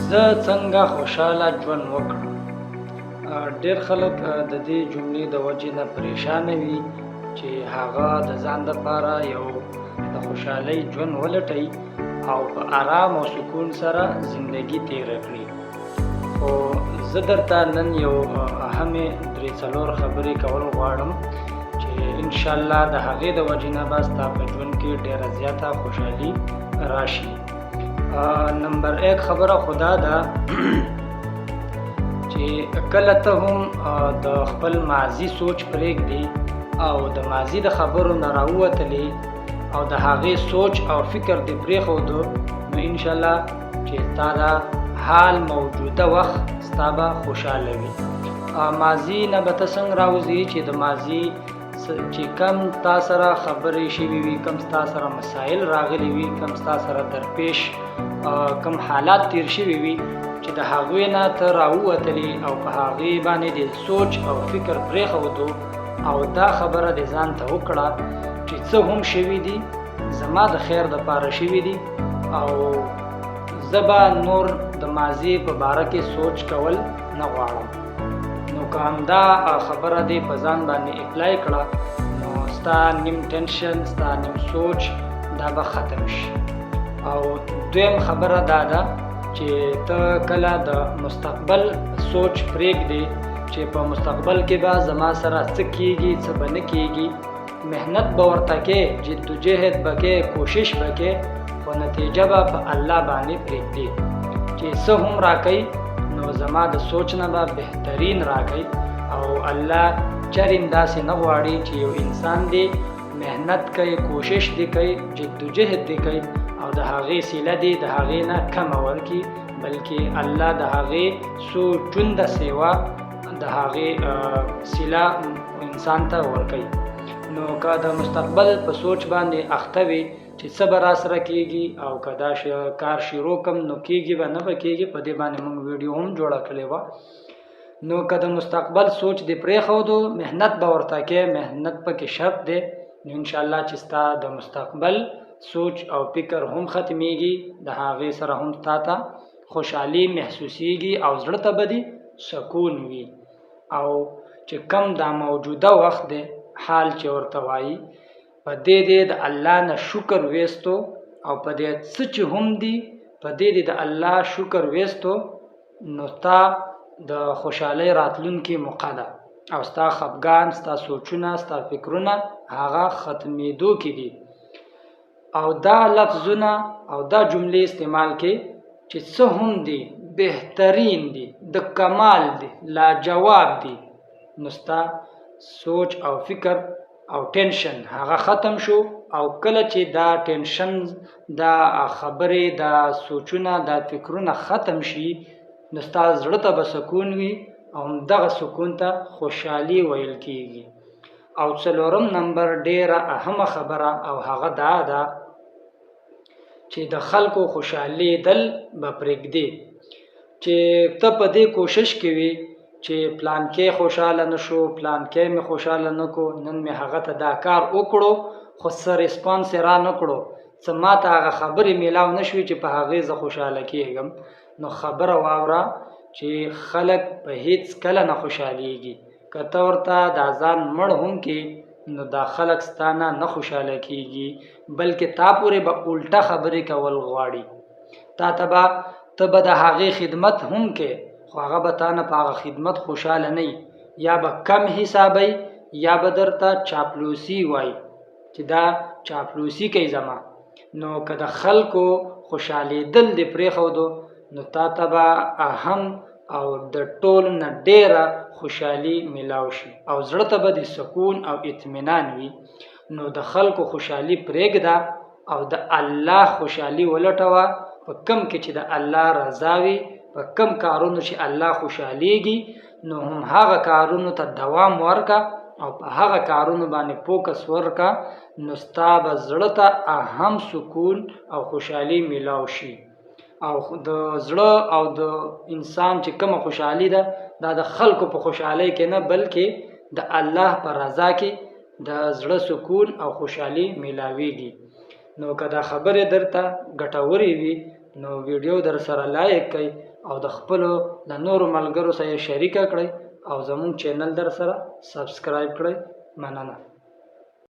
زه څنګه خوشحاله ژوند وکړم. ډېر خلک د دې جملې د وجې نه پریشانه وي چې هغه د ځان دپاره یو د خوشحالۍ ژوند ولټوي او په آرام او سکون سره زندگی تیره کړي. خو زه درته نن یو اهمې درې څلور خبرې کول غواړم چې انشاءالله د هغې د وجې نه به ستا په ژوند کې ډېره زیاته خوشحالي راشي. نمبر 1 خبره خدا ده چې کله ته هم د خپل ماضي سوچ پرېږدي او د ماضي د خبرو نه راووتلې او د هغې سوچ او فکر دې پرېښودو، نو انشاءالله چې ستا دا حال موجوده وخت ستا به خوشحاله وي. ماضي نه به ته څنګه راوځي چې د ماضي چې کم تا سره خبرې شوي وي، کم ستا سره مسایل راغلي وي، کم ستا سره درپېش کم حالات تیر شوي وي چې د هغوی نه ته راووتلې او په هغې باندې د سوچ او فکر پرېښودو او دا خبره د ځان ته وکړه چې څه هم شوي دي زما د خیر دپاره شوي دي او زه به نور د ماضي په باره کې سوچ کول نه غواړم. نو که همدا خبره دې په ځان باندې اپلای کړه نو ستا نیم ټینشن ستا نیم سوچ دا به ختم شي. او دویم خبره دا ده چې ته کله د مستقبل سوچ پرېږدې چې په مستقبل کې به زما سره څه کېږي څه به نه کېږي، محنت به ورته کې، جدوجهد به کې، کوشش به کې، خو نتیجه به په الله باندې پرېږدې چې څه هم راکوي نو زما د سوچ نه به بهترین راکوي. او الله چرې داسې نه غواړي چې یو انسان دی محنت کوي، کوشش دی کوي، جدوجهد دی کوي او د هغې سیله دی د هغې نه کمه ورکړي، بلکې الله د هغې څو چونده سیوا د هغې سیله انسان ته ورکوي. نو که د مستقبل په سوچ باندې اخته وي چې څه به راسره کېږي او که دا کار شروع کم نو کېږي به نه به کېږي، په دې باندې موږ ویډیو هم جوړه کړې وه. نو که د مستقبل سوچ دې پرېښودو، محنت به ورته کې، محنت پکې شرط دی، نو انشاءالله چې ستا د مستقبل سوچ او فکر هم ختمیږي، د هغې سره هم ستا ته خوشحالي محسوسیږي او زړه ته به دې سکون وي. او چې کم دا موجوده وخت دی حال چې ورته وایي، په دې دې د الله نه شکر ویستو او په دې څه چې هم دي په دې دې د الله شکر ویستو، نو ستا د خوشحالۍ راتلونکې موقع ده او ستا خفګان، ستا سوچونه، ستا فکرونه هغه ختمېدو کې دي. او دا لفظونه او دا جملې استعمال کې چې څه هم دي بهترین دي، د کمال دي، لاجواب دي، نو ستا سوچ او فکر او ټینشن هغه ختم شو. او کله چې دا ټینشن، دا خبرې، دا سوچونه، دا فکرونه ختم شي نو ستا زړه ته به سکون وي او دغه سکون ته خوشحالي ویل کېږي. او څلورم نمبر ډېره اهمه خبره او هغه دا ده چې د خلکو خوشحالي دل به پرېږدي. چې ته په دې کوشش کوي چې پلانکې خوشحاله نه شو، پلانکې مې خوشحاله نه کو، نن مې هغه ته دا کار وکړو خو څه ریسپانس یې را نه کړو، څه ما ته هغه خبرې میلاو نه شوي چې په هغې زه خوشحاله کېږم. نو خبره واوره چې خلک په هیڅ کله نه خوشحالېږي. که ته ورته دا ځان مړ هم کې نو دا خلک ستا نه خوشحاله کېږي، بلکې تا پورې به الټه خبرې کول غواړي. ته به د هغې خدمت هم کې خو هغه به تا نه په هغه خدمت خوشحاله نه وي، یا به کم حسابی یا به درته چاپلوسي وایي چې دا چاپلوسي کوي زما. نو که د خلکو خوشحالېدل دې پرېښودو نو تا ته به اهم او د ټولو نه ډېره خوشحالي میلاو شي او زړه ته به د سکون او اطمینان وي. نو د خلکو خوشحالي پرېږده او د الله خوشحالي ولټوه. په کم کې چې د الله رضا وي، په کم کارونو چې الله خوشحالېږي نو هم هغه کارونو ته دوام ورکه او په هغه کارونو باندې فوکس ورکه، نو ستا به زړه ته اهم سکون او خوشحالي میلاو شي. او د زړه او د انسان چې کومه خوشحالي ده دا د خلکو په خوشحالۍ کې نه بلکې د الله په رضا کې د زړه سکون او خوشحالي میلاویږي. نو که دا خبرې درته ګټورې وي نو ویډیو در سره لایک کړئ او د خپلو د نورو ملګرو سره شریکه کړئ او زموږ چینل در سره سبسکرایب کړئ. مننه.